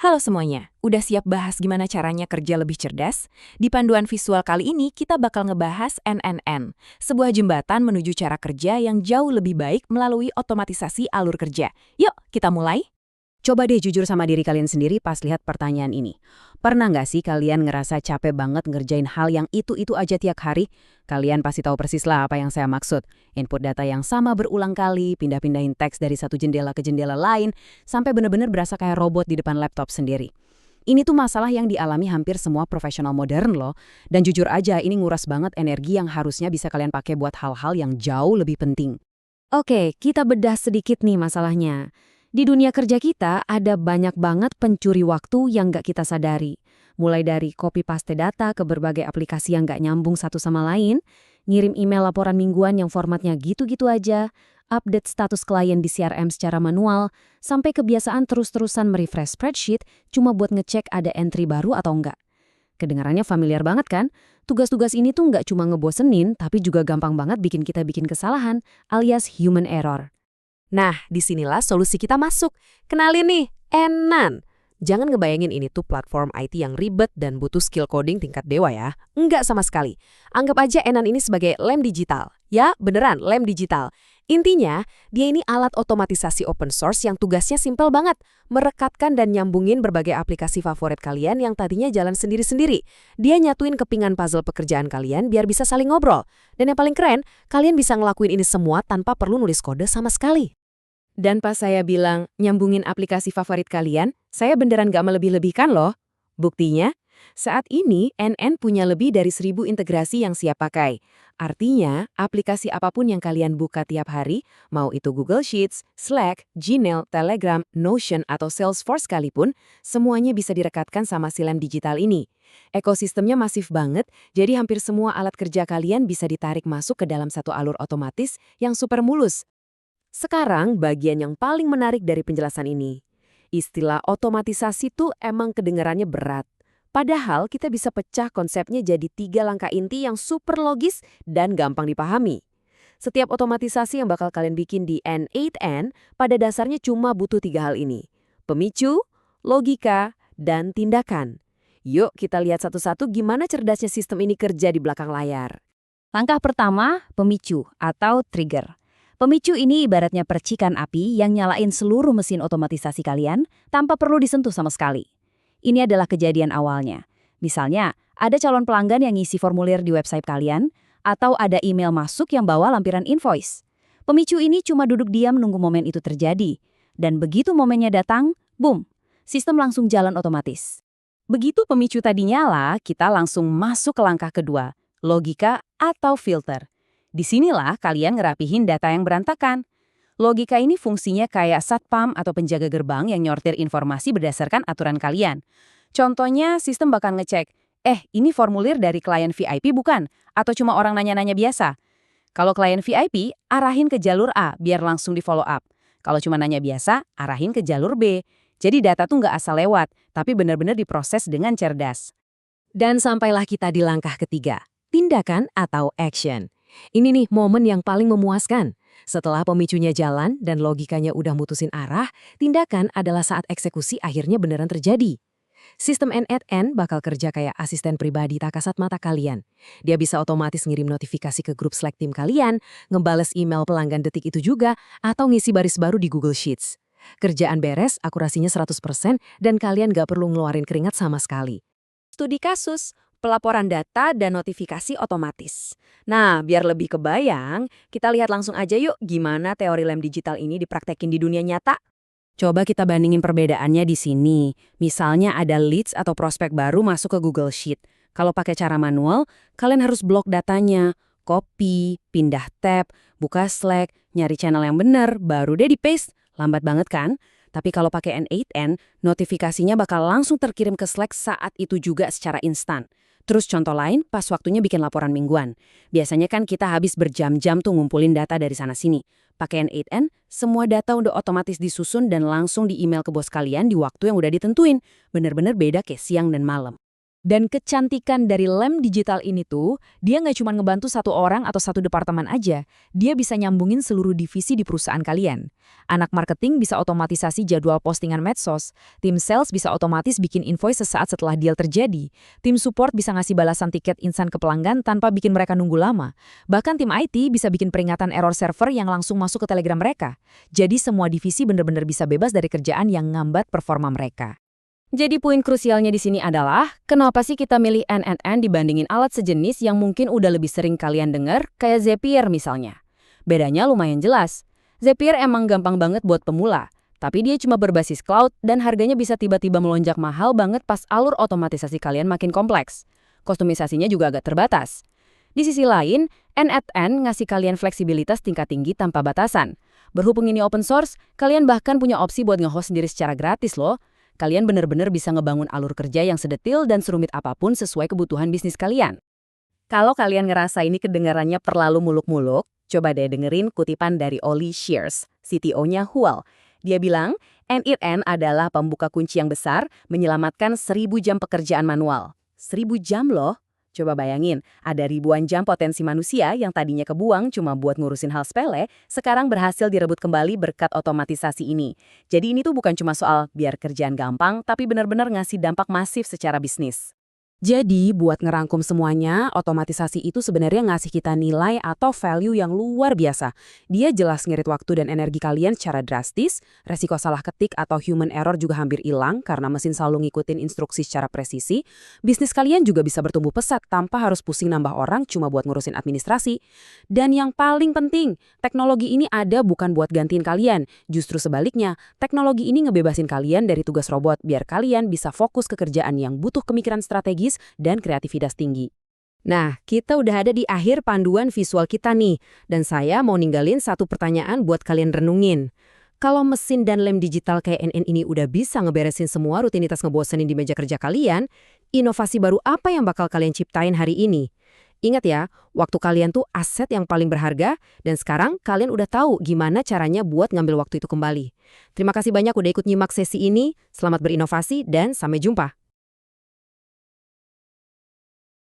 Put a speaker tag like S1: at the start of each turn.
S1: Halo semuanya, udah siap bahas gimana caranya kerja lebih cerdas? Di panduan visual kali ini kita bakal ngebahas NNN, sebuah jembatan menuju cara kerja yang jauh lebih baik melalui otomatisasi alur kerja. Yuk, kita mulai.
S2: Coba deh jujur sama diri kalian sendiri pas lihat pertanyaan ini. Pernah nggak sih kalian ngerasa capek banget ngerjain hal yang itu-itu aja tiap hari? Kalian pasti tahu persis lah apa yang saya maksud. Input data yang sama berulang kali, pindah-pindahin teks dari satu jendela ke jendela lain, sampai bener-bener berasa kayak robot di depan laptop sendiri. Ini tuh masalah yang dialami hampir semua profesional modern loh. Dan jujur aja ini nguras banget energi yang harusnya bisa kalian pakai buat hal-hal yang jauh lebih penting.
S3: Oke, kita bedah sedikit nih masalahnya. Di dunia kerja kita ada banyak banget pencuri waktu yang nggak kita sadari. Mulai dari copy paste data ke berbagai aplikasi yang nggak nyambung satu sama lain, ngirim email laporan mingguan yang formatnya gitu-gitu aja, update status klien di CRM secara manual, sampai kebiasaan terus-terusan merefresh spreadsheet cuma buat ngecek ada entry baru atau enggak. Kedengarannya familiar banget kan? Tugas-tugas ini tuh nggak cuma ngebosenin, tapi juga gampang banget bikin kita bikin kesalahan, alias human error.
S4: Nah, disinilah solusi kita masuk. Kenalin nih, Enan. Jangan ngebayangin ini tuh platform IT yang ribet dan butuh skill coding tingkat dewa ya. Enggak sama sekali. Anggap aja Enan ini sebagai lem digital. Ya, beneran, lem digital. Intinya, dia ini alat otomatisasi open source yang tugasnya simpel banget. Merekatkan dan nyambungin berbagai aplikasi favorit kalian yang tadinya jalan sendiri-sendiri. Dia nyatuin kepingan puzzle pekerjaan kalian biar bisa saling ngobrol. Dan yang paling keren, kalian bisa ngelakuin ini semua tanpa perlu nulis kode sama sekali.
S3: Dan pas saya bilang nyambungin aplikasi favorit kalian, saya beneran gak melebih-lebihkan loh. Buktinya, saat ini NN punya lebih dari 1.000 integrasi yang siap pakai. Artinya, aplikasi apapun yang kalian buka tiap hari, mau itu Google Sheets, Slack, Gmail, Telegram, Notion, atau Salesforce sekalipun, semuanya bisa direkatkan sama si lem digital ini. Ekosistemnya masif banget, jadi hampir semua alat kerja kalian bisa ditarik masuk ke dalam satu alur otomatis yang super mulus.
S4: Sekarang bagian yang paling menarik dari penjelasan ini. Istilah otomatisasi tuh emang kedengarannya berat. Padahal kita bisa pecah konsepnya jadi 3 langkah inti yang super logis dan gampang dipahami. Setiap otomatisasi yang bakal kalian bikin di N8N pada dasarnya cuma butuh 3 hal ini. Pemicu, logika, dan tindakan. Yuk kita lihat satu-satu gimana cerdasnya sistem ini kerja di belakang layar.
S3: Langkah pertama, pemicu atau trigger. Pemicu ini ibaratnya percikan api yang nyalain seluruh mesin otomatisasi kalian tanpa perlu disentuh sama sekali. Ini adalah kejadian awalnya. Misalnya, ada calon pelanggan yang ngisi formulir di website kalian, atau ada email masuk yang bawa lampiran invoice. Pemicu ini cuma duduk diam nunggu momen itu terjadi. Dan begitu momennya datang, boom, sistem langsung jalan otomatis. Begitu pemicu tadi nyala, kita langsung masuk ke langkah kedua, logika atau filter. Disinilah kalian ngerapihin data yang berantakan. Logika ini fungsinya kayak satpam atau penjaga gerbang yang nyortir informasi berdasarkan aturan kalian. Contohnya, sistem bakal ngecek, ini formulir dari klien VIP bukan? Atau cuma orang nanya-nanya biasa? Kalau klien VIP, arahin ke jalur A biar langsung di follow up. Kalau cuma nanya biasa, arahin ke jalur B. Jadi data tuh nggak asal lewat, tapi benar-benar diproses dengan cerdas.
S4: Dan sampailah kita di langkah ketiga, tindakan atau action. Ini nih momen yang paling memuaskan. Setelah pemicunya jalan dan logikanya udah mutusin arah, tindakan adalah saat eksekusi akhirnya beneran terjadi. Sistem N8N bakal kerja kayak asisten pribadi tak kasat mata kalian. Dia bisa otomatis ngirim notifikasi ke grup Slack tim kalian, ngebales email pelanggan detik itu juga, atau ngisi baris baru di Google Sheets. Kerjaan beres, akurasinya 100%, dan kalian gak perlu ngeluarin keringat sama sekali. Studi kasus, pelaporan data, dan notifikasi otomatis. Nah, biar lebih kebayang, kita lihat langsung aja yuk gimana teori lem digital ini dipraktekin di dunia nyata.
S3: Coba kita bandingin perbedaannya di sini. Misalnya ada leads atau prospek baru masuk ke Google Sheet. Kalau pakai cara manual, kalian harus blok datanya, copy, pindah tab, buka Slack, nyari channel yang benar, baru deh di-paste. Lambat banget kan? Tapi kalau pakai N8N, notifikasinya bakal langsung terkirim ke Slack saat itu juga secara instan. Terus contoh lain, pas waktunya bikin laporan mingguan. Biasanya kan kita habis berjam-jam tuh ngumpulin data dari sana-sini. Pakai N8N, semua data udah otomatis disusun dan langsung di-email ke bos kalian di waktu yang udah ditentuin. Bener-bener beda kayak siang dan malam.
S1: Dan kecantikan dari lem digital ini tuh, dia nggak cuma ngebantu satu orang atau satu departemen aja, dia bisa nyambungin seluruh divisi di perusahaan kalian. Anak marketing bisa otomatisasi jadwal postingan medsos, tim sales bisa otomatis bikin invoice sesaat setelah deal terjadi, tim support bisa ngasih balasan tiket instan ke pelanggan tanpa bikin mereka nunggu lama. Bahkan tim IT bisa bikin peringatan error server yang langsung masuk ke Telegram mereka. Jadi semua divisi benar-benar bisa bebas dari kerjaan yang ngambat performa mereka.
S2: Jadi poin krusialnya di sini adalah, kenapa sih kita milih NNN dibandingin alat sejenis yang mungkin udah lebih sering kalian dengar, kayak Zapier misalnya? Bedanya lumayan jelas. Zapier emang gampang banget buat pemula, tapi dia cuma berbasis cloud dan harganya bisa tiba-tiba melonjak mahal banget pas alur otomatisasi kalian makin kompleks. Kostumisasinya juga agak terbatas. Di sisi lain, NNN ngasih kalian fleksibilitas tingkat tinggi tanpa batasan. Berhubung ini open source, kalian bahkan punya opsi buat nge-host sendiri secara gratis loh. Kalian benar-benar bisa ngebangun alur kerja yang sedetil dan serumit apapun sesuai kebutuhan bisnis kalian. Kalau kalian ngerasa ini kedengarannya terlalu muluk-muluk, coba deh dengerin kutipan dari Oli Shears, CTO-nya Hual. Dia bilang, NNN adalah pembuka kunci yang besar menyelamatkan 1000 jam pekerjaan manual. 1000 jam loh. Coba bayangin, ada ribuan jam potensi manusia yang tadinya kebuang cuma buat ngurusin hal sepele, sekarang berhasil direbut kembali berkat otomatisasi ini. Jadi ini tuh bukan cuma soal biar kerjaan gampang, tapi benar-benar ngasih dampak masif secara bisnis.
S4: Jadi, buat ngerangkum semuanya, otomatisasi itu sebenarnya ngasih kita nilai atau value yang luar biasa. Dia jelas ngirit waktu dan energi kalian secara drastis, resiko salah ketik atau human error juga hampir hilang karena mesin selalu ngikutin instruksi secara presisi. Bisnis kalian juga bisa bertumbuh pesat tanpa harus pusing nambah orang cuma buat ngurusin administrasi. Dan yang paling penting, teknologi ini ada bukan buat gantiin kalian. Justru sebaliknya, teknologi ini ngebebasin kalian dari tugas robot biar kalian bisa fokus ke kerjaan yang butuh pemikiran strategis dan kreativitas tinggi. Nah, kita udah ada di akhir panduan visual kita nih, dan saya mau ninggalin satu pertanyaan buat kalian renungin. Kalau mesin dan lem digital kayak NN ini udah bisa ngeberesin semua rutinitas ngebosenin di meja kerja kalian, inovasi baru apa yang bakal kalian ciptain hari ini? Ingat ya, waktu kalian tuh aset yang paling berharga, dan sekarang kalian udah tahu gimana caranya buat ngambil waktu itu kembali. Terima kasih banyak udah ikut nyimak sesi ini, selamat berinovasi, dan sampai jumpa.